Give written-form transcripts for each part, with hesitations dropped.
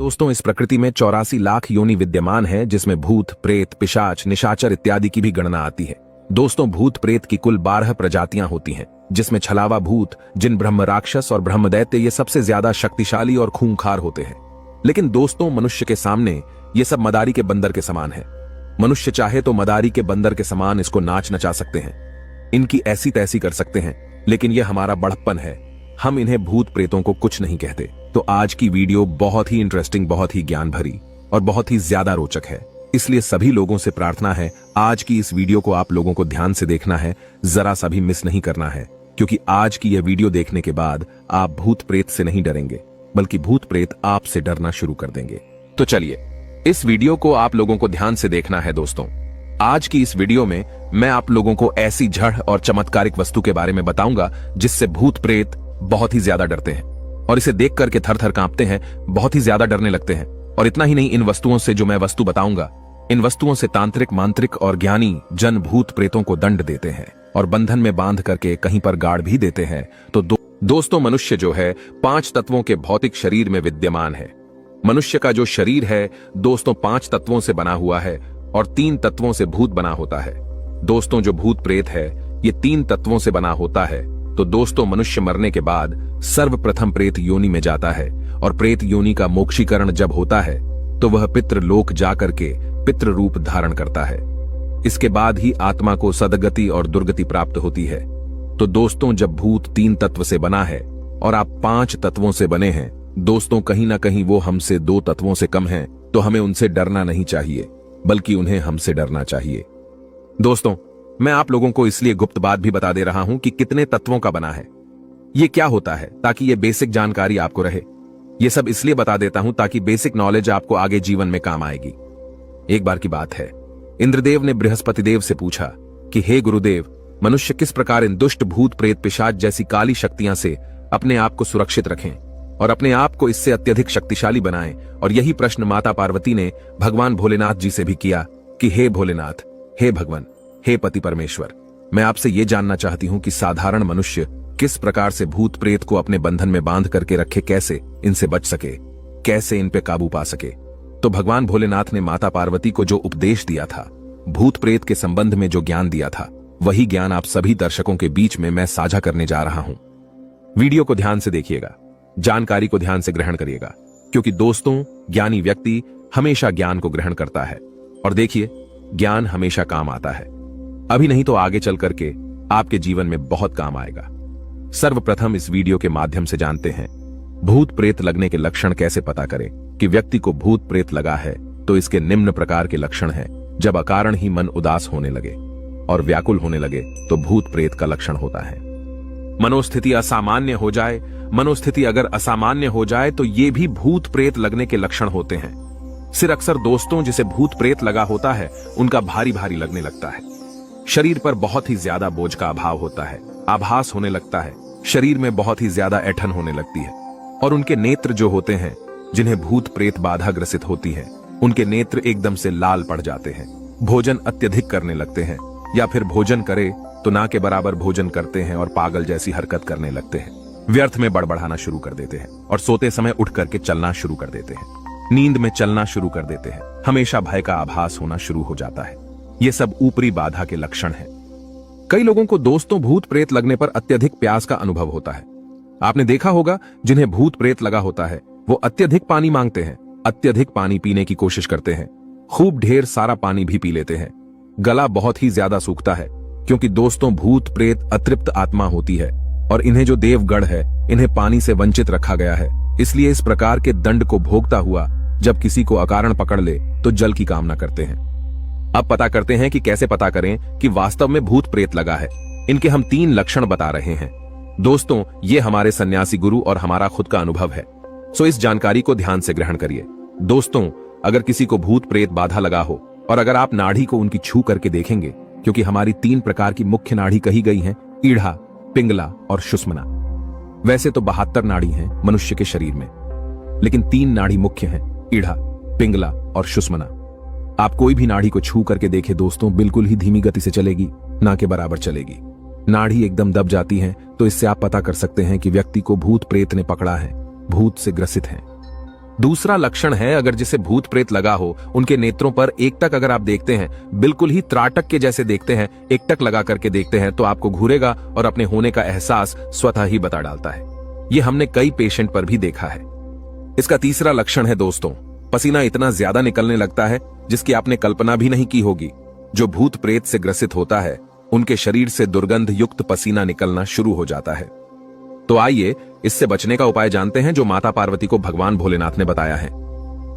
दोस्तों, इस प्रकृति में 84 लाख योनि विद्यमान है, जिसमें भूत, प्रेत, पिशाच, निशाचर इत्यादि की भी गणना आती है। दोस्तों, भूत प्रेत की कुल 12 प्रजातियां होती हैं, जिसमें छलावा भूत, जिन, ब्रह्म राक्षस और ब्रह्म दैत्य ये सबसे ज्यादा शक्तिशाली और खूंखार होते हैं। लेकिन दोस्तों, मनुष्य के सामने ये सब मदारी के बंदर के समान है। मनुष्य चाहे तो मदारी के बंदर के समान इसको नाच नचा सकते हैं, इनकी ऐसी तैसी कर सकते हैं, लेकिन यह हमारा बड़प्पन है। हम इन्हें भूत प्रेतों को कुछ नहीं कहते। तो आज की वीडियो बहुत ही इंटरेस्टिंग, बहुत ही ज्ञान भरी और बहुत ही ज्यादा रोचक है। इसलिए सभी लोगों से प्रार्थना है, आज की इस वीडियो को आप लोगों को ध्यान से देखना है, जरा सा भी मिस नहीं करना है, क्योंकि आज की यह वीडियो देखने के बाद आप भूत प्रेत से नहीं डरेंगे, बल्कि भूत प्रेत आपसे डरना शुरू कर देंगे। तो चलिए, इस वीडियो को आप लोगों को ध्यान से देखना है। दोस्तों, आज की इस वीडियो में मैं आप लोगों को ऐसी जड़ और चमत्कारिक वस्तु के बारे में बताऊंगा जिससे भूत प्रेत बहुत ही ज्यादा डरते हैं और इसे देख करके थर थर कांपते हैं, बहुत ही ज्यादा डरने लगते हैं। और इतना ही नहीं, इन वस्तुओं से, जो मैं वस्तु बताऊंगा, इन वस्तुओं से तांत्रिक, मांत्रिक और ज्ञानी जन भूत प्रेतों को दंड देते हैं और बंधन में बांध करके कहीं पर गाड़ भी देते हैं। तो दोस्तों, मनुष्य जो है 5 तत्वों के भौतिक शरीर में विद्यमान है। मनुष्य का जो शरीर है दोस्तों 5 तत्वों से बना हुआ है और 3 तत्वों से भूत बना होता है। दोस्तों, जो भूत प्रेत है ये 3 तत्वों से बना होता है। तो दोस्तों, मनुष्य मरने के बाद सर्वप्रथम प्रेत योनि में जाता है और प्रेत योनि का मोक्षीकरण जब होता है तो वह पितृलोक जाकर के पितृ रूप धारण करता है। इसके बाद ही आत्मा को सदगति और दुर्गति प्राप्त होती है। तो दोस्तों, जब भूत 3 तत्व से बना है और आप 5 तत्वों से बने हैं, दोस्तों कहीं ना कहीं वो हमसे 2 तत्वों से कम हैं, तो हमें उनसे डरना नहीं चाहिए, बल्कि उन्हें हमसे डरना चाहिए। दोस्तों, मैं आप लोगों को इसलिए गुप्त बात भी बता दे रहा हूं कि कितने तत्वों का बना है, ये क्या होता है, ताकि ये बेसिक जानकारी आपको रहे। ये सब इसलिए बता देता हूं ताकि बेसिक नॉलेज आपको आगे जीवन में काम आएगी। एक बार की बात है, इंद्रदेव ने बृहस्पति देव से पूछा कि हे गुरुदेव, मनुष्य किस प्रकार इन दुष्ट भूत प्रेत पिशाच जैसी काली शक्तियां से अपने आप को सुरक्षित रखें और अपने आप को इससे अत्यधिक शक्तिशाली बनाएं। और यही प्रश्न माता पार्वती ने भगवान भोलेनाथ जी से भी किया कि हे भोलेनाथ, हे भगवान, हे पति परमेश्वर, मैं आपसे ये जानना चाहती हूं कि साधारण मनुष्य किस प्रकार से भूत प्रेत को अपने बंधन में बांध करके रखे, कैसे इनसे बच सके, कैसे इन पे काबू पा सके। तो भगवान भोलेनाथ ने माता पार्वती को जो उपदेश दिया था, भूत प्रेत के संबंध में जो ज्ञान दिया था, वही ज्ञान आप सभी दर्शकों के बीच में मैं साझा करने जा रहा हूं। वीडियो को ध्यान से देखिएगा, जानकारी को ध्यान से ग्रहण करिएगा, क्योंकि दोस्तों, ज्ञानी व्यक्ति हमेशा ज्ञान को ग्रहण करता है। और देखिए, ज्ञान हमेशा काम आता है, अभी नहीं तो आगे चल करके आपके जीवन में बहुत काम आएगा। सर्वप्रथम इस वीडियो के माध्यम से जानते हैं भूत प्रेत लगने के लक्षण कैसे पता करें कि व्यक्ति को भूत प्रेत लगा है। तो इसके निम्न प्रकार के लक्षण हैं। जब अकारण ही मन उदास होने लगे और व्याकुल होने लगे तो भूत प्रेत का लक्षण होता है। मनोस्थिति असामान्य हो जाए, मनोस्थिति अगर असामान्य हो जाए तो ये भी भूत प्रेत लगने के लक्षण होते हैं। सिर अक्सर दोस्तों जिसे भूत प्रेत लगा होता है उनका भारी भारी लगने लगता है। शरीर पर बहुत ही ज्यादा बोझ का अभाव होता है, आभास होने लगता है, शरीर में बहुत ही ज्यादा ऐंठन होने लगती है। और उनके नेत्र जो होते हैं, जिन्हें भूत प्रेत बाधा ग्रसित होती है, उनके नेत्र एकदम से लाल पड़ जाते हैं। भोजन अत्यधिक करने लगते हैं, या फिर भोजन करे तो ना के बराबर भोजन करते हैं और पागल जैसी हरकत करने लगते हैं। व्यर्थ में बड़बड़ाना शुरू कर देते हैं और सोते समय उठ करके चलना शुरू कर देते हैं। नींद में चलना शुरू कर देते हैं। हमेशा भय का आभास होना शुरू हो जाता है। ये सब ऊपरी बाधा के लक्षण हैं। कई लोगों को दोस्तों भूत प्रेत लगने पर अत्यधिक प्यास का अनुभव होता है। आपने देखा होगा, जिन्हें भूत प्रेत लगा होता है वो अत्यधिक पानी मांगते हैं, अत्यधिक पानी पीने की कोशिश करते हैं, खूब ढेर सारा पानी भी पी लेते हैं। गला बहुत ही ज्यादा सूखता है, क्योंकि दोस्तों भूत प्रेत अतृप्त आत्मा होती है और इन्हें जो देवगढ़ है, इन्हें पानी से वंचित रखा गया है। इसलिए इस प्रकार के दंड को भोगता हुआ जब किसी को अकारण पकड़ ले तो जल की कामना करते हैं। अब पता करते हैं कि कैसे पता करें कि वास्तव में भूत प्रेत लगा है। इनके हम 3 लक्षण बता रहे हैं। दोस्तों, ये हमारे सन्यासी गुरु और हमारा खुद का अनुभव है, सो इस जानकारी को ध्यान से ग्रहण करिए। दोस्तों, अगर किसी को भूत प्रेत बाधा लगा हो और अगर आप नाड़ी को उनकी छू करके देखेंगे, क्योंकि हमारी 3 प्रकार की मुख्य नाड़ी कही गई हैं, ईढ़ा, पिंगला और सुषुम्ना। वैसे तो 72 नाड़ी हैं मनुष्य के शरीर में, लेकिन 3 नाड़ी मुख्य हैं, ईढ़ा, पिंगला और सुषुम्ना। आप कोई भी नाड़ी को छू करके देखें दोस्तों, बिल्कुल ही धीमी गति से चलेगी, ना के बराबर चलेगी। नाड़ी एकदम दब जाती है, तो इससे आप पता कर सकते हैं कि व्यक्ति को भूत प्रेत ने पकड़ा है, भूत से ग्रसित है। दूसरा लक्षण है, अगर जिसे भूत प्रेत लगा हो उनके नेत्रों पर एकटक अगर आप देखते हैं, बिल्कुल ही त्राटक के जैसे देखते हैं, एकटक लगा करके देखते हैं, तो आपको घूरेगा और अपने होने का एहसास स्वतः ही बता डालता है। ये हमने कई पेशेंट पर भी देखा है। इसका तीसरा लक्षण है दोस्तों, पसीना इतना ज्यादा निकलने लगता है जिसकी आपने कल्पना भी नहीं की होगी। जो भूत प्रेत से ग्रसित होता है उनके शरीर से दुर्गंध युक्त पसीना निकलना शुरू हो जाता है। तो आइए इससे बचने का उपाय जानते हैं जो माता पार्वती को भगवान भोलेनाथ ने बताया है।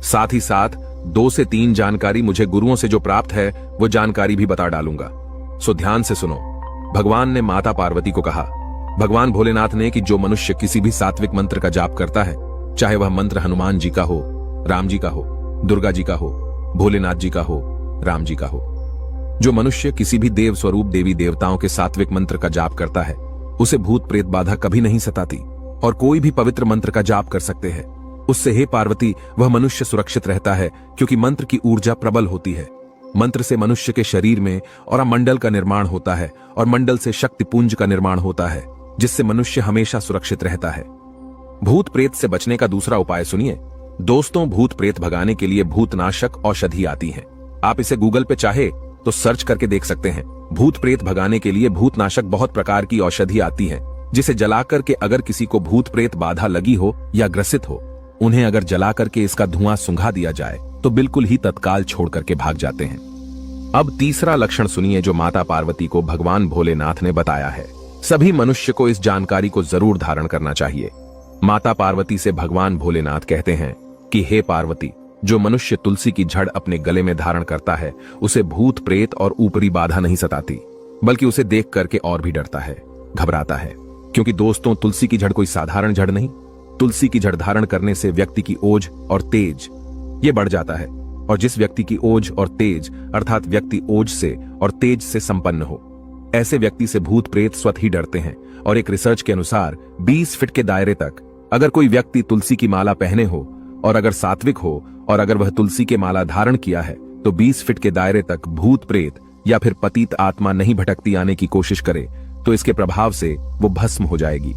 साथ ही साथ 2 से 3 जानकारी मुझे गुरुओं से जो प्राप्त है वो जानकारी भी बता डालूंगा। सो ध्यान से सुनो। भगवान ने माता पार्वती को कहा, भगवान भोलेनाथ ने, कि जो मनुष्य किसी भी सात्विक मंत्र का जाप करता है, चाहे वह मंत्र हनुमान जी का हो, राम जी का हो, दुर्गा जी का हो, भोलेनाथ जी का हो, राम जी का हो, जो मनुष्य किसी भी देव स्वरूप देवी देवताओं के सात्विक मंत्र का जाप करता है उसे भूत प्रेत बाधा कभी नहीं सताती और कोई भी पवित्र मंत्र का जाप कर सकते हैं। उससे हे पार्वती वह मनुष्य सुरक्षित रहता है, क्योंकि मंत्र की ऊर्जा प्रबल होती है। मंत्र से मनुष्य के शरीर में और मंडल का निर्माण होता है और मंडल से शक्तिपुंज का निर्माण होता है, जिससे मनुष्य हमेशा सुरक्षित रहता है। भूत प्रेत से बचने का दूसरा उपाय सुनिए दोस्तों। भूत प्रेत भगाने के लिए भूतनाशक औषधि आती है। आप इसे गूगल पे चाहे तो सर्च करके देख सकते हैं। भूत प्रेत भगाने के लिए भूतनाशक बहुत प्रकार की औषधि आती है, जिसे जलाकर के अगर किसी को भूत प्रेत बाधा लगी हो या ग्रसित हो, उन्हें अगर जला करके इसका धुआं सुंघा दिया जाए तो बिल्कुल ही तत्काल छोड़ करके भाग जाते हैं। अब तीसरा लक्षण सुनिए जो माता पार्वती को भगवान भोलेनाथ ने बताया है। सभी मनुष्य को इस जानकारी को जरूर धारण करना चाहिए। माता पार्वती से भगवान भोलेनाथ कहते हैं कि हे पार्वती, जो मनुष्य तुलसी की जड़ अपने गले में धारण करता है उसे भूत प्रेत और ऊपरी बाधा नहीं सताती, बल्कि उसे देख करके और भी डरता है, घबराता है। क्योंकि दोस्तों तुलसी की जड़ कोई साधारण जड़ नहीं। तुलसी की जड़ धारण करने से व्यक्ति की ओज और तेज ये बढ़ जाता है, और जिस व्यक्ति की ओज और तेज अर्थात व्यक्ति ओज से और तेज से संपन्न हो, ऐसे व्यक्ति से भूत प्रेत स्वतः ही डरते हैं। और एक रिसर्च के अनुसार 20 फीट के दायरे तक अगर कोई व्यक्ति तुलसी की माला पहने हो और अगर सात्विक हो और अगर वह तुलसी के माला धारण किया है तो 20 फीट के दायरे तक भूत प्रेत या फिर पतित आत्मा नहीं भटकती आने की कोशिश करे तो इसके प्रभाव से वो भस्म हो जाएगी।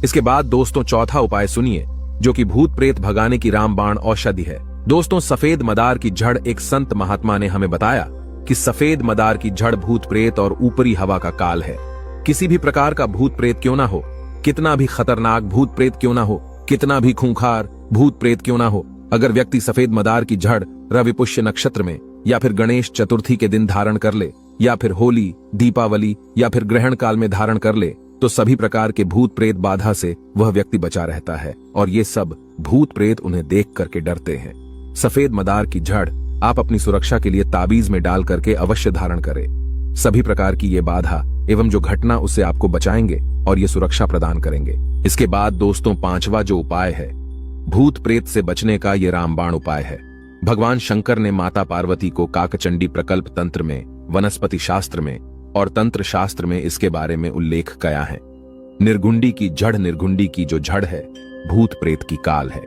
इसके बाद दोस्तों चौथा उपाय सुनिए जो कि भूत प्रेत भगाने की रामबाण औषधि है। दोस्तों सफेद मदार की जड़, एक संत महात्मा ने हमें बताया कि सफेद मदार की जड़ भूत प्रेत और ऊपरी हवा का काल है। किसी भी प्रकार का भूत प्रेत क्यों ना हो, कितना भी खतरनाक भूत प्रेत क्यों ना हो, कितना भी खूंखार भूत प्रेत क्यों ना हो, अगर व्यक्ति सफेद मदार की जड़ रवि पुष्य नक्षत्र में या फिर गणेश चतुर्थी के दिन धारण कर ले या फिर होली, दीपावली या फिर ग्रहण काल में धारण कर ले तो सभी प्रकार के भूत प्रेत बाधा से वह व्यक्ति बचा रहता है। और ये सब भूत प्रेत उन्हें देख करके डरते हैं। सफेद मदार की जड़ आप अपनी सुरक्षा के लिए ताबीज में डाल करके अवश्य धारण करें। सभी प्रकार की ये बाधा एवं जो घटना उससे आपको बचाएंगे और ये सुरक्षा प्रदान करेंगे। इसके बाद दोस्तों पांचवा जो उपाय है भूत प्रेत से बचने का, ये रामबाण उपाय है। भगवान शंकर ने माता पार्वती को काकचंडी प्रकल्प तंत्र में, वनस्पति शास्त्र में और तंत्र शास्त्र में इसके बारे में उल्लेख किया है। निर्गुंडी की जड़, निर्गुंडी की जो जड़ है भूत प्रेत की काल है।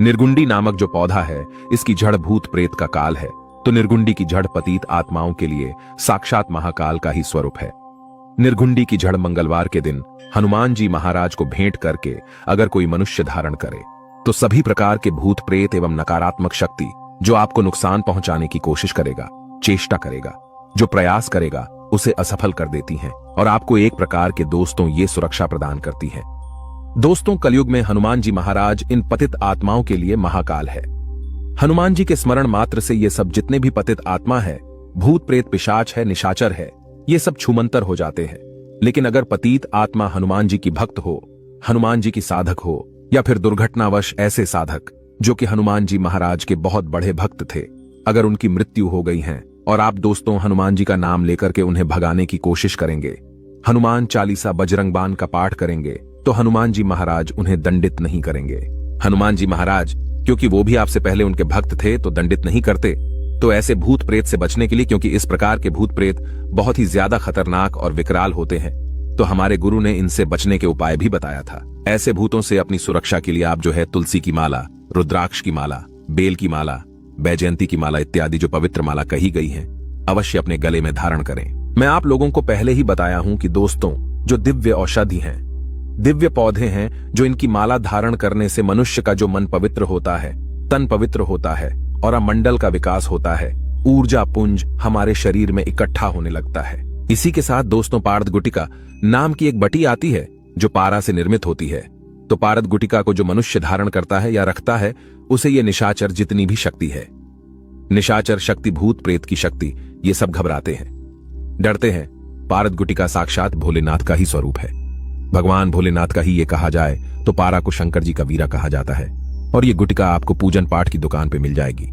निर्गुंडी नामक जो पौधा है इसकी जड़ भूत प्रेत का काल है, तो निर्गुंडी की जड़ पतित आत्माओं के लिए साक्षात महाकाल का ही स्वरूप है। निर्गुंडी की जड़ मंगलवार के दिन हनुमान जी महाराज को भेंट करके अगर कोई मनुष्य धारण करे तो सभी प्रकार के भूत प्रेत एवं नकारात्मक शक्ति जो आपको नुकसान पहुंचाने की कोशिश करेगा, चेष्टा करेगा, जो प्रयास करेगा उसे असफल कर देती हैं और आपको एक प्रकार के दोस्तों ये सुरक्षा प्रदान करती है। दोस्तों कलयुग में हनुमान जी महाराज इन पतित आत्माओं के लिए महाकाल है। हनुमान जी के स्मरण मात्र से ये सब जितने भी पतित आत्मा है, भूत प्रेत पिशाच है, निशाचर है, ये सब छूमंतर हो जाते हैं। लेकिन अगर पतित आत्मा हनुमान जी की भक्त हो, हनुमान जी की साधक हो या फिर दुर्घटनावश ऐसे साधक जो कि हनुमान जी महाराज के बहुत बड़े भक्त थे, अगर उनकी मृत्यु हो गई है और आप दोस्तों हनुमान जी का नाम लेकर के उन्हें भगाने की कोशिश करेंगे, हनुमान चालीसा बजरंग बाण का पाठ करेंगे, तो हनुमान जी महाराज उन्हें दंडित नहीं करेंगे। हनुमान जी महाराज क्योंकि वो भी आपसे पहले उनके भक्त थे तो दंडित नहीं करते। तो ऐसे भूत प्रेत से बचने के लिए, क्योंकि इस प्रकार के भूत प्रेत बहुत ही ज्यादा खतरनाक और विकराल होते हैं, तो हमारे गुरु ने इनसे बचने के उपाय भी बताया था। ऐसे भूतों से अपनी सुरक्षा के लिए आप जो है तुलसी की माला, रुद्राक्ष की माला, बेल की माला, बैजयंती की माला इत्यादि जो पवित्र माला कही गई है अवश्य अपने गले में धारण करें। मैं आप लोगों को पहले ही बताया हूं कि दोस्तों जो दिव्य औषधि हैं, दिव्य पौधे हैं, जो इनकी माला धारण करने से मनुष्य का जो मन पवित्र होता है तन पवित्र होता है और मंडल का विकास होता है। ऊर्जा पुंज हमारे शरीर में इकट्ठा होने लगता है। इसी के साथ दोस्तों पारद गुटिका नाम की एक बटी आती है जो पारा से निर्मित होती है। तो पारद गुटिका को जो मनुष्य धारण करता है या रखता है उसे ये निशाचर जितनी भी शक्ति है, निशाचर शक्ति, भूत प्रेत की शक्ति, ये सब घबराते हैं, डरते हैं। पारद गुटिका साक्षात भोलेनाथ का ही स्वरूप है। भगवान भोलेनाथ का ही ये कहा जाए तो पारा को शंकर जी का वीरा कहा जाता है और ये गुटिका आपको पूजन पाठ की दुकान पे मिल जाएगी।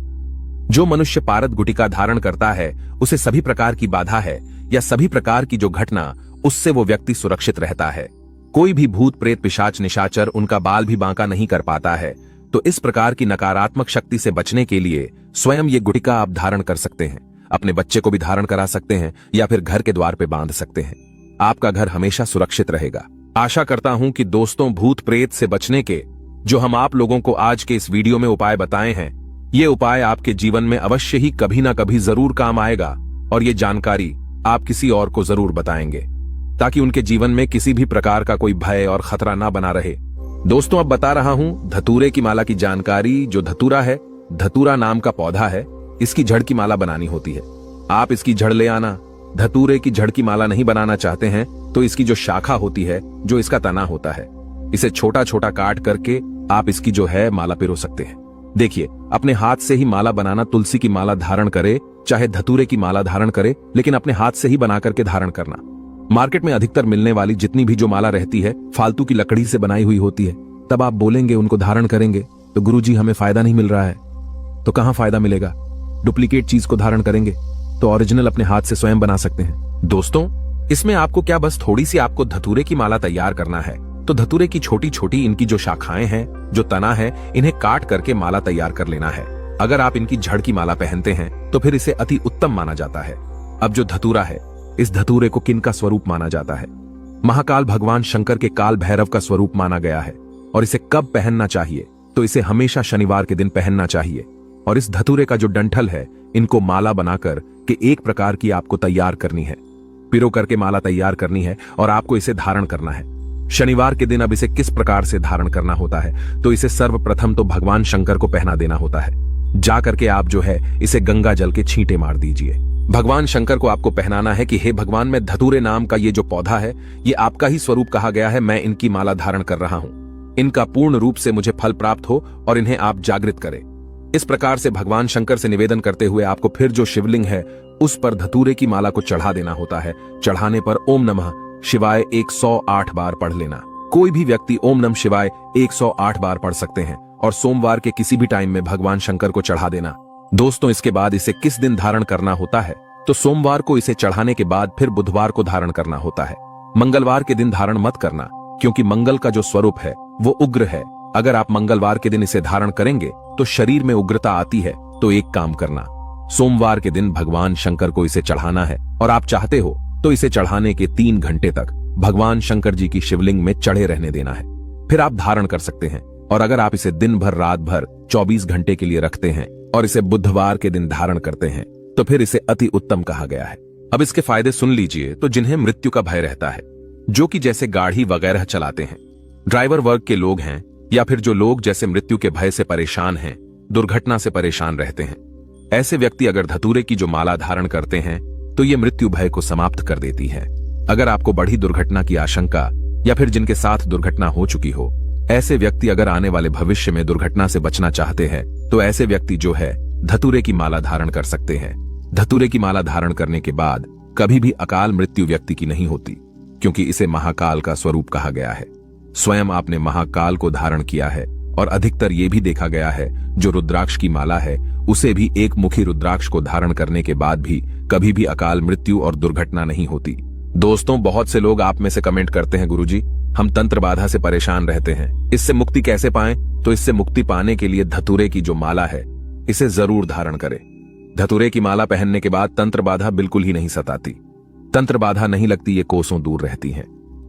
जो मनुष्य पारद गुटिका धारण करता है उसे सभी प्रकार की बाधा है या सभी प्रकार की जो घटना, उससे वो व्यक्ति सुरक्षित रहता है। कोई भी भूत प्रेत पिशाच निशाचर उनका बाल भी बांका नहीं कर पाता है। तो इस प्रकार की नकारात्मक शक्ति से बचने के लिए स्वयं ये गुटिका आप धारण कर सकते हैं। अपने बच्चे को भी धारण करा सकते हैं या फिर घर के द्वार पे बांध सकते हैं। आपका घर हमेशा सुरक्षित रहेगा। आशा करता हूं कि दोस्तों भूत प्रेत से बचने के जो हम आप लोगों को आज के इस वीडियो में उपाय बताए हैं, ये उपाय आपके जीवन में अवश्य ही कभी ना कभी जरूर काम आएगा और ये जानकारी आप किसी और को जरूर बताएंगे ताकि उनके जीवन में किसी भी प्रकार का कोई भय और खतरा ना बना रहे। दोस्तों अब बता रहा हूं धतूरे की माला की जानकारी। जो धतूरा है, धतूरा नाम का पौधा है, इसकी जड़ की माला बनानी होती है। आप इसकी जड़ ले आना। धतूरे की जड़ की माला नहीं बनाना चाहते हैं तो इसकी जो शाखा होती है, जो इसका तना होता है, इसे छोटा छोटा काट करके आप इसकी जो है माला पिरो सकते हैं। देखिए, अपने हाथ से ही माला बनाना। तुलसी की माला धारण करे चाहे धतूरे की माला धारण करे, लेकिन अपने हाथ से ही बना करके धारण करना। मार्केट में अधिकतर मिलने वाली जितनी भी जो माला रहती है फालतू की लकड़ी से बनाई हुई होती है। तब आप बोलेंगे उनको धारण करेंगे तो गुरुजी हमें फायदा नहीं मिल रहा है। तो कहां फायदा मिलेगा? डुप्लीकेट चीज को धारण करेंगे तो ओरिजिनल अपने हाथ से स्वयं बना सकते हैं। दोस्तों इसमें आपको क्या, बस थोड़ी सी आपको धतूरे की माला तैयार करना है। तो धतूरे की छोटी छोटी इनकी जो शाखाएं हैं, जो तना है, इन्हें काट करके माला तैयार कर लेना है। अगर आप इनकी जड़ की माला पहनते हैं तो फिर इसे अति उत्तम माना जाता है। अब जो धतूरा है, इस धतूरे को किन का स्वरूप माना जाता है? महाकाल भगवान शंकर के काल भैरव का स्वरूप माना गया है। और इसे कब पहनना चाहिए? तो इसे हमेशा शनिवार के दिन पहनना चाहिए। और इस धतूरे का जो डंठल है, इनको माला बनाकर के एक प्रकार की आपको तैयार करनी है, पिरो करके माला तैयार करनी है और आपको इसे धारण करना है शनिवार के दिन। अब इसे किस प्रकार से धारण करना होता है? तो इसे सर्वप्रथम तो भगवान शंकर को पहना देना होता है। जा करके आप जो है इसे गंगा जल के छींटे मार दीजिए। भगवान शंकर को आपको पहनाना है कि हे भगवान, मैं धतूरे नाम का ये जो पौधा है, ये आपका ही स्वरूप कहा गया है। मैं इनकी माला धारण कर रहा हूं। इनका पूर्ण रूप से मुझे फल प्राप्त हो और इन्हें आप जागृत करें। इस प्रकार से भगवान शंकर से निवेदन करते हुए आपको फिर जो शिवलिंग है उस पर धतूरे की माला को चढ़ा देना होता है। चढ़ाने पर ओम नमः शिवाय 108 बार पढ़ लेना। कोई भी व्यक्ति ओम नमः शिवाय 108 बार पढ़ सकते हैं और सोमवार के किसी भी टाइम में भगवान शंकर को चढ़ा देना। दोस्तों इसके बाद इसे किस दिन धारण करना होता है? तो सोमवार को इसे चढ़ाने के बाद फिर बुधवार को धारण करना होता है। मंगलवार के दिन धारण मत करना, क्योंकि मंगल का जो स्वरूप है वो उग्र है। अगर आप मंगलवार के दिन इसे धारण करेंगे तो शरीर में उग्रता आती है। तो एक काम करना, सोमवार के दिन भगवान शंकर को इसे चढ़ाना है और आप चाहते हो तो इसे चढ़ाने के 3 घंटे तक भगवान शंकर जी की शिवलिंग में चढ़े रहने देना है। फिर आप धारण कर सकते हैं। और अगर आप इसे दिन भर रात भर 24 घंटे के लिए रखते हैं और इसे बुधवार के दिन धारण करते हैं तो फिर इसे अति उत्तम कहा गया है। अब इसके फायदे सुन लीजिए। तो जिन्हें मृत्यु का भय रहता है, जो कि जैसे गाड़ी वगैरह चलाते हैं, ड्राइवर वर्ग के लोग हैं, या फिर जो लोग जैसे मृत्यु के भय से परेशान हैं, दुर्घटना से परेशान रहते हैं, ऐसे व्यक्ति अगर धतूरे की जो माला धारण करते हैं तो ये मृत्यु भय को समाप्त कर देती है। अगर आपको बड़ी दुर्घटना की आशंका या फिर जिनके साथ दुर्घटना हो चुकी हो, ऐसे व्यक्ति अगर आने वाले भविष्य में दुर्घटना से बचना चाहते हैं तो ऐसे व्यक्ति जो है धतूरे की माला धारण कर सकते हैं। धतूरे की माला धारण करने के बाद कभी भी अकाल मृत्यु व्यक्ति की नहीं होती, क्योंकि इसे महाकाल का स्वरूप कहा गया है। स्वयं आपने महाकाल को धारण किया है और अधिकतर ये भी देखा गया है जो रुद्राक्ष की माला है उसे भी एक मुखी रुद्राक्ष को धारण करने के बाद भी कभी भी अकाल मृत्यु और दुर्घटना नहीं होती। दोस्तों बहुत से लोग आप में से कमेंट करते हैं, गुरुजी हम तंत्र बाधा से परेशान रहते हैं, इससे मुक्ति कैसे पाएं? तो इससे मुक्ति पाने के लिए धतूरे की जो माला है इसे जरूर धारण करें। धतूरे की माला पहनने के बाद तंत्र बाधा बिल्कुल ही नहीं सताती। तंत्र बाधा नहीं लगती, ये कोसों दूर रहती है।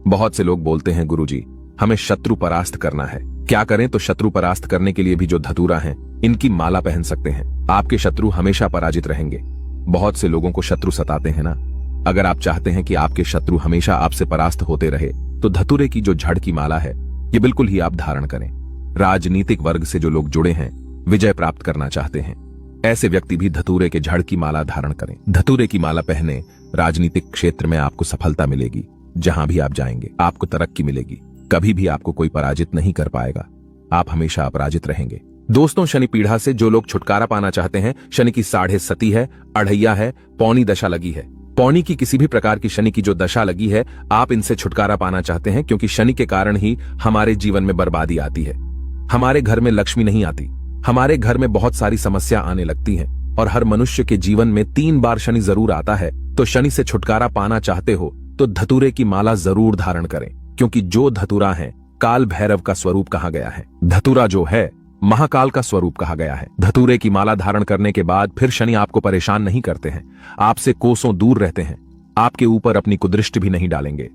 बहुत से लोग बोलते हैं, गुरुजी हमें शत्रु परास्त करना है, क्या करें? तो शत्रु परास्त करने के लिए भी जो धतूरा है इनकी माला पहन सकते हैं। आपके शत्रु हमेशा पराजित रहेंगे। बहुत से लोगों को शत्रु सताते हैं ना। अगर आप चाहते हैं कि आपके शत्रु हमेशा आपसे परास्त होते रहे तो धतूरे की जो जड़ की माला है ये बिल्कुल ही आप धारण करें। राजनीतिक वर्ग से जो लोग जुड़े हैं विजय प्राप्त करना चाहते हैं, ऐसे व्यक्ति भी धतूरे के झड़ की माला धारण करें। धतूरे की माला पहने राजनीतिक क्षेत्र में आपको सफलता मिलेगी। जहां भी आप जाएंगे आपको तरक्की मिलेगी। कभी भी आपको कोई पराजित नहीं कर पाएगा। आप हमेशा अपराजित रहेंगे। दोस्तों, शनि पीढ़ा से जो लोग छुटकारा पाना चाहते हैं, शनि की 7.5 है, अढ़ैया है, पौनी दशा लगी है, पौनी की किसी भी प्रकार की शनि की जो दशा लगी है, आप इनसे छुटकारा पाना चाहते हैं, क्योंकि शनि के कारण ही हमारे जीवन में बर्बादी आती है। हमारे घर में लक्ष्मी नहीं आती, हमारे घर में बहुत सारी समस्या आने लगती हैं, और हर मनुष्य के जीवन में 3 बार शनि जरूर आता है। तो शनि से छुटकारा पाना चाहते हो तो धतूरे की माला जरूर धारण करें, क्योंकि जो धतूरा है काल भैरव का स्वरूप कहा गया है। धतूरा जो है महाकाल का स्वरूप कहा गया है। धतूरे की माला धारण करने के बाद फिर शनि आपको परेशान नहीं करते हैं, आपसे कोसों दूर रहते हैं, आपके ऊपर अपनी कुदृष्टि भी नहीं डालेंगे।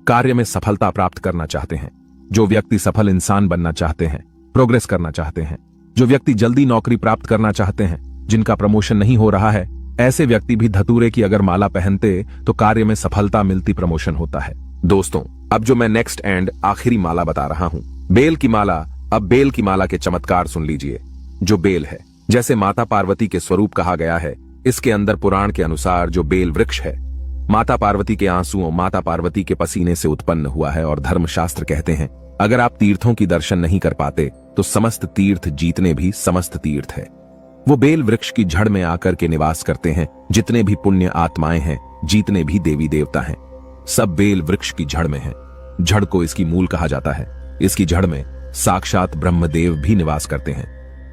कार्य में सफलता प्राप्त करना चाहते हैं, जो व्यक्ति सफल इंसान बनना चाहते हैं, प्रोग्रेस करना चाहते हैं, जो व्यक्ति जल्दी नौकरी प्राप्त करना चाहते हैं, जिनका प्रमोशन नहीं हो रहा है, ऐसे व्यक्ति भी धतूरे की अगर माला पहनते तो कार्य में सफलता मिलती, प्रमोशन होता है। दोस्तों, अब जो मैं नेक्स्ट एंड आखिरी माला बता रहा हूं, बेल की माला। अब बेल की माला के चमत्कार सुन लीजिए। जो बेल है, जैसे माता पार्वती के स्वरूप कहा गया है, इसके अंदर पुराण के अनुसार जो बेल वृक्ष है, माता पार्वती के आंसुओं, माता पार्वती के पसीने से उत्पन्न हुआ है। और धर्मशास्त्र कहते हैं, अगर आप तीर्थों की दर्शन नहीं कर पाते तो समस्त तीर्थ जीतने भी समस्त तीर्थ है। वो बेल वृक्ष की जड़ में आकर के निवास करते हैं। जितने भी पुण्य आत्माएं हैं, जितने भी देवी देवता हैं, सब बेल वृक्ष की जड़ में हैं। जड़ को इसकी मूल कहा जाता है। इसकी जड़ में साक्षात ब्रह्मदेव भी निवास करते हैं।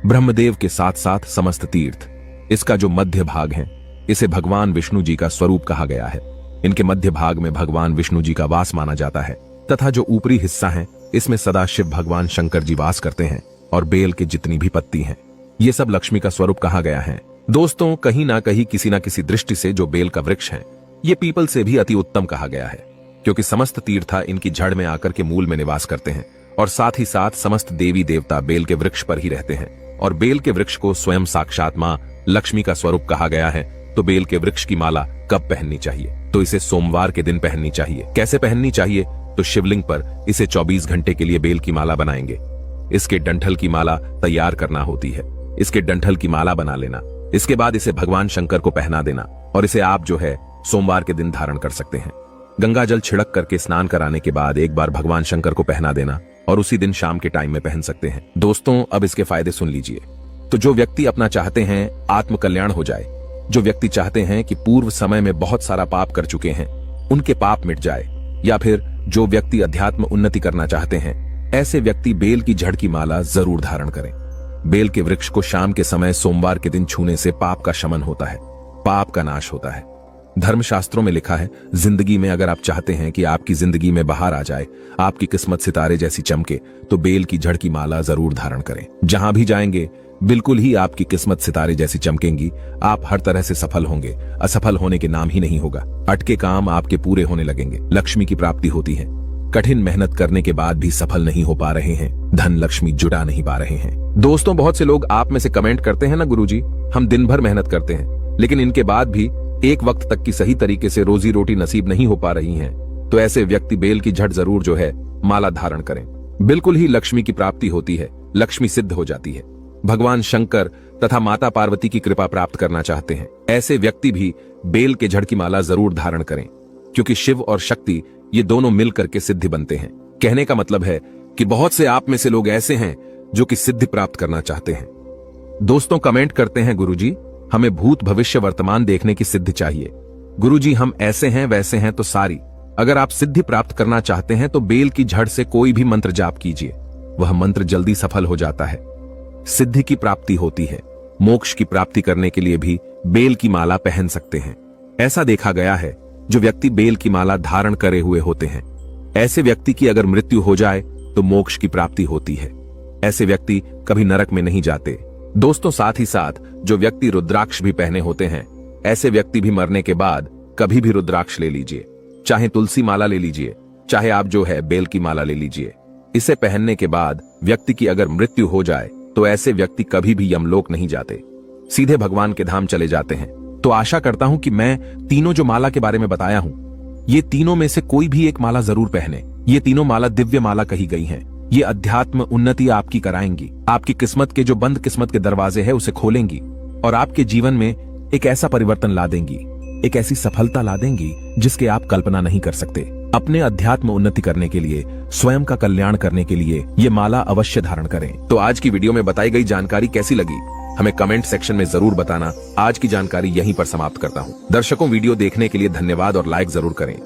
ब्रह्मदेव के साथ साथ समस्त तीर्थ। इसका जो मध्य भाग है, इसे भगवान विष्णु जी का स्वरूप कहा गया है। इनके मध्य भाग में भगवान विष्णु जी का वास माना जाता है, तथा जो ऊपरी हिस्सा है, इसमें सदाशिव भगवान शंकर जी वास करते हैं। और बेल की जितनी भी पत्ती हैं, ये सब लक्ष्मी का स्वरूप कहा गया है। दोस्तों, कहीं ना कहीं किसी ना किसी दृष्टि से जो बेल का वृक्ष है, ये पीपल से भी अति उत्तम कहा गया है, क्योंकि समस्त तीर्था इनकी जड़ में आकर के मूल में निवास करते हैं। और साथ ही साथ समस्त देवी देवता बेल के वृक्ष पर ही रहते हैं। और बेल के वृक्ष को स्वयं साक्षात मां लक्ष्मी का स्वरूप कहा गया है। तो बेल के वृक्ष की माला कब पहननी चाहिए? तो इसे सोमवार के दिन पहननी चाहिए। कैसे पहननी चाहिए? तो शिवलिंग पर इसे 24 घंटे के लिए बेल की माला बनाएंगे। इसके डंठल की माला तैयार करना होती है। इसके डंठल की माला बना लेना, इसके बाद इसे भगवान शंकर को पहना देना, और इसे आप जो है सोमवार के दिन धारण कर सकते हैं। गंगा जल छिड़क करके स्नान कराने के बाद एक बार भगवान शंकर को पहना देना, और उसी दिन शाम के टाइम में पहन सकते हैं। दोस्तों, अब इसके फायदे सुन लीजिए। तो जो व्यक्ति अपना चाहते हैं आत्म कल्याण हो जाए, जो व्यक्ति चाहते हैं कि पूर्व समय में बहुत सारा पाप कर चुके हैं, उनके पाप मिट जाए, या फिर जो व्यक्ति अध्यात्म उन्नति करना चाहते हैं, ऐसे व्यक्ति बेल की जड़ की माला जरूर धारण करें। बेल के वृक्ष को शाम के समय सोमवार के दिन छूने से पाप का शमन होता है, पाप का नाश होता है। धर्मशास्त्रों में लिखा है, जिंदगी में अगर आप चाहते हैं कि आपकी जिंदगी में बाहर आ जाए, आपकी किस्मत सितारे जैसी चमके, तो बेल की जड़ की माला जरूर धारण करें। जहां भी जाएंगे बिल्कुल ही आपकी किस्मत सितारे जैसी चमकेंगी। आप हर तरह से सफल होंगे, असफल होने के नाम ही नहीं होगा। अटके काम आपके पूरे होने लगेंगे, लक्ष्मी की प्राप्ति होती है। कठिन मेहनत करने के बाद भी सफल नहीं हो पा रहे हैं, धन लक्ष्मी जुटा नहीं पा रहे हैं। दोस्तों, बहुत से लोग आप में से कमेंट करते हैं ना, गुरुजी हम दिन भर मेहनत करते हैं, लेकिन इनके बाद भी एक वक्त तक की सही तरीके से रोजी रोटी नसीब नहीं हो पा रही है। तो ऐसे व्यक्ति बेल की जड़ जरूर जो है माला धारण करें। बिल्कुल ही लक्ष्मी की प्राप्ति होती है, लक्ष्मी सिद्ध हो जाती है। भगवान शंकर तथा माता पार्वती की कृपा प्राप्त करना चाहते हैं, ऐसे व्यक्ति भी बेल के जड़ की माला जरूर धारण करें, क्योंकि शिव और शक्ति ये दोनों मिलकर के सिद्धि बनते हैं। कहने का मतलब है कि बहुत से आप में से लोग ऐसे हैं जो कि सिद्धि प्राप्त करना चाहते हैं। दोस्तों, कमेंट करते हैं, गुरुजी हमें भूत भविष्य वर्तमान देखने की सिद्धि चाहिए। गुरुजी हम ऐसे हैं वैसे हैं तो सारी। अगर आप सिद्धि प्राप्त करना चाहते हैं तो बेल की जड़ से कोई भी मंत्र जाप कीजिए, वह मंत्र जल्दी सफल हो जाता है, सिद्धि की प्राप्ति होती है। मोक्ष की प्राप्ति करने के लिए भी बेल की माला पहन सकते हैं। ऐसा देखा गया है, जो व्यक्ति बेल की माला धारण करे हुए होते हैं, ऐसे व्यक्ति की अगर मृत्यु हो जाए तो मोक्ष की प्राप्ति होती है। ऐसे व्यक्ति कभी नरक में नहीं जाते। दोस्तों, साथ ही साथ जो व्यक्ति रुद्राक्ष भी पहने होते हैं, ऐसे व्यक्ति भी मरने के बाद कभी भी रुद्राक्ष ले लीजिए, चाहे तुलसी माला ले लीजिए, चाहे आप जो है बेल की माला ले लीजिए। इसे पहनने के बाद व्यक्ति की अगर मृत्यु हो जाए तो ऐसे व्यक्ति कभी भी यमलोक नहीं जाते, सीधे भगवान के धाम चले जाते हैं। तो आशा करता हूं कि मैं तीनों जो माला के बारे में बताया हूं, ये तीनों में से कोई भी एक माला जरूर पहने। ये तीनों माला दिव्य माला कही गई हैं। ये अध्यात्म उन्नति आपकी कराएंगी, आपकी किस्मत के जो बंद किस्मत के दरवाजे हैं उसे खोलेंगी और आपके जीवन में एक ऐसा परिवर्तन ला देंगी, एक ऐसी सफलता ला देंगी जिसके आप कल्पना नहीं कर सकते। अपने अध्यात्म उन्नति करने के लिए, स्वयं का कल्याण करने के लिए ये माला अवश्य धारण करें। तो आज की वीडियो में बताई गई जानकारी कैसी लगी हमें कमेंट सेक्शन में जरूर बताना। आज की जानकारी यहीं पर समाप्त करता हूं। दर्शकों, वीडियो देखने के लिए धन्यवाद और लाइक जरूर करें।